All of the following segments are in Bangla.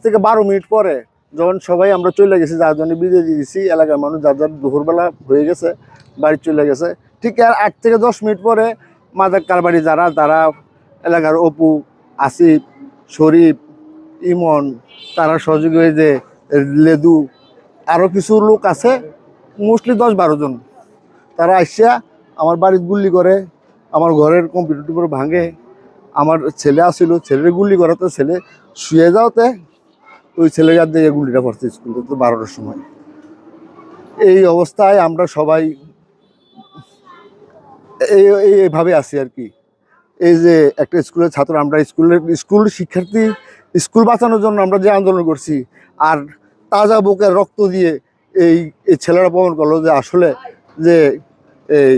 থেকে 12 মিনিট পরে যখন সবাই আমরা চলে গেছি, যার জন্য বিদায় দিয়ে দিয়েছি, এলাকার মানুষ যার যার দুপুরবেলা হয়ে গেছে বাড়ি চলে গেছে, ঠিক আর 8 থেকে 10 মিনিট পরে মাদক কারবারি যারা তারা এলাকার অপু, আসিফ, শরীফ, ইমন, তারা সহযোগী হয়ে যে লেদু, আরও কিছু লোক আছে, মোস্টলি 10-12 জন, তারা আসিয়া আমার বাড়ির গুল্লি করে, আমার ঘরের কম্পিউটার উপরে ভাঙে। আমার ছেলে আসছিল, ছেলের গুলি করাতে ছেলে শুয়ে যাওয়াতে ওই ছেলেটার দিকে গুলিটা পড়ছে স্কুল থেকে 12টার সময়। এই অবস্থায় আমরা সবাই এইভাবে আছি আর কি। এই যে একটা স্কুলের ছাত্র, আমরা স্কুল শিক্ষার্থী, স্কুল বাঁচানোর জন্য আমরা যে আন্দোলন করছি, আর তাজা বুকের রক্ত দিয়ে এই ছেলেরা প্রমাণ করলো যে আসলে যে এই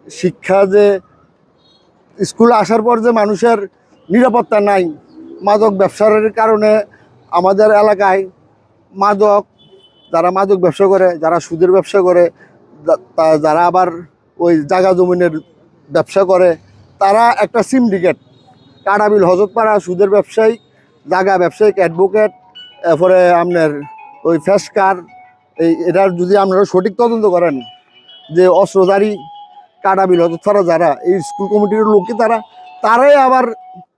শিক্ষা, যে স্কুলে আসার পর যে মানুষের নিরাপত্তা নাই, মাদক ব্যবসার কারণে আমাদের এলাকায় যারা মাদক ব্যবসা করে, যারা সুদের ব্যবসা করে, যারা আবার ওই জায়গা জমিনের ব্যবসা করে, তারা একটা সিন্ডিকেট, কাটাবিল, হজরতপাড়া, সুদের ব্যবসায়ী, জায়গা ব্যবসায়িক, অ্যাডভোকেট, এরপরে আপনার ওই ফেসকার, এটার যদি আপনারা সঠিক তদন্ত করেন যে অস্ত্রধারী কাটাবিল, হজরতপাড়া যারা এই স্কুল কমিটির লোকই তারাই আবার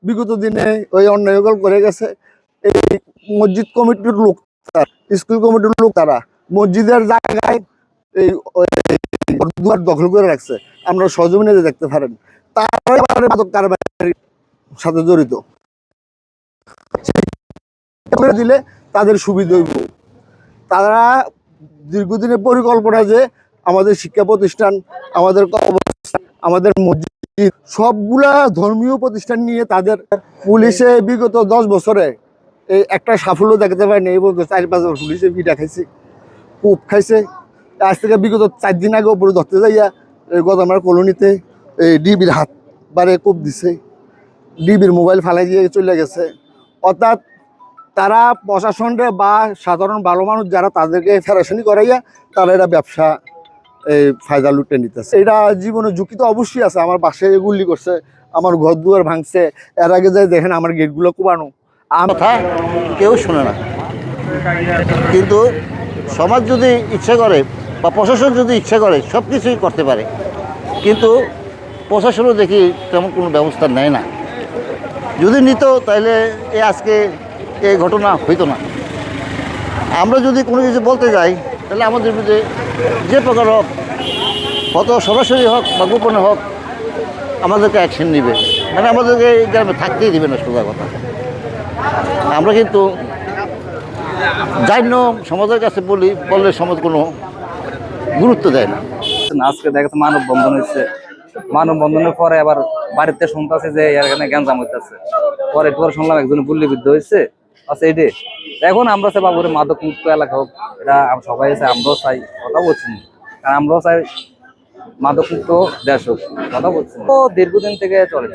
বিগত দিনে ওই অন্যায়কল করে গেছে। এই মসজিদ কমিটির লোক, স্কুল কমিটির লোক, তারা মসজিদের জায়গায় এই দুয়ার দখল করে রাখছে, আমরা সহজমিনে দেখতে পারেন। তারাই মাদক কারবারির সাথে জড়িত, দিলে তাদের সুবিধা হইব। তারা দীর্ঘদিনের পরিকল্পনা যে আমাদের শিক্ষা প্রতিষ্ঠান, আমাদের আমাদের মসজিদ, সবগুলা ধর্মীয় প্রতিষ্ঠান নিয়ে তাদের পুলিশে বিগত 10 বছরে এই একটা সাফল্য দেখাতে পারেনি। এই বলতে 4-5 বছর পুলিশে পিঠা খাইছে, কূপ খাইছে। আজ থেকে বিগত 4 দিন আগে উপরে ধরতে যাইয়া গদামার কলোনিতে এই ডিবির হাত বারে কূপ দিছে, ডিবির মোবাইল ফালাই দিয়ে চলে গেছে। অর্থাৎ তারা প্রশাসনরে বা সাধারণ ভালো মানুষ যারা, তাদেরকে ফেরাসানি করাইয়া তারা এটা ব্যবসা ফায়দা লুটে নিতেছে। এটা জীবনের ঝুঁকি তো অবশ্যই আছে। আমার বাসায় গুলি করছে, আমার ঘর দুয়ার ভাঙছে, এর আগে যাই দেখেন আমার গেটগুলো কোবানো। কথা কেউ শোনে না, কিন্তু সমাজ যদি ইচ্ছে করে বা প্রশাসন যদি ইচ্ছে করে সব কিছুই করতে পারে, কিন্তু প্রশাসনও দেখি তেমন কোনো ব্যবস্থা নেয় না। যদি নিত তাহলে আজকে এই ঘটনা হইতো না। আমরা যদি কোনো কিছু বলতে যাই তাহলে আমাদের বিরুদ্ধে যে প্রকার হোক, কত সরাসরি হোক বা গোপনে হোক, আমাদেরকে অ্যাকশন নিবে, মানে আমাদেরকে এই গ্রামে থাকতেই দিবে না। সোজা কথা, আমরা কিন্তু জান্য সমাজের কাছে বললে সমাজ কোনো গুরুত্ব দেয় না। আজকে দেখা যাচ্ছে মানববন্ধন হয়েছে, মানববন্ধনের পরে আবার বাড়িতে শুনতেছে যে এখানে গ্যাঞ্জাম হইতেছে, পরে শুনলাম একজন গুলিবিদ্ধ হয়েছে। আচ্ছা, এটাই এখন আমরা চাই বাবুরে মাদক মুক্ত এলাকা হোক, এটা সবাই চাই, আমরাও চাই, কথা বলছি না, কারণ আমরাও চাই মাদক মুক্ত দেশ হোক, কথা বলছি। তো দীর্ঘদিন থেকে চলে।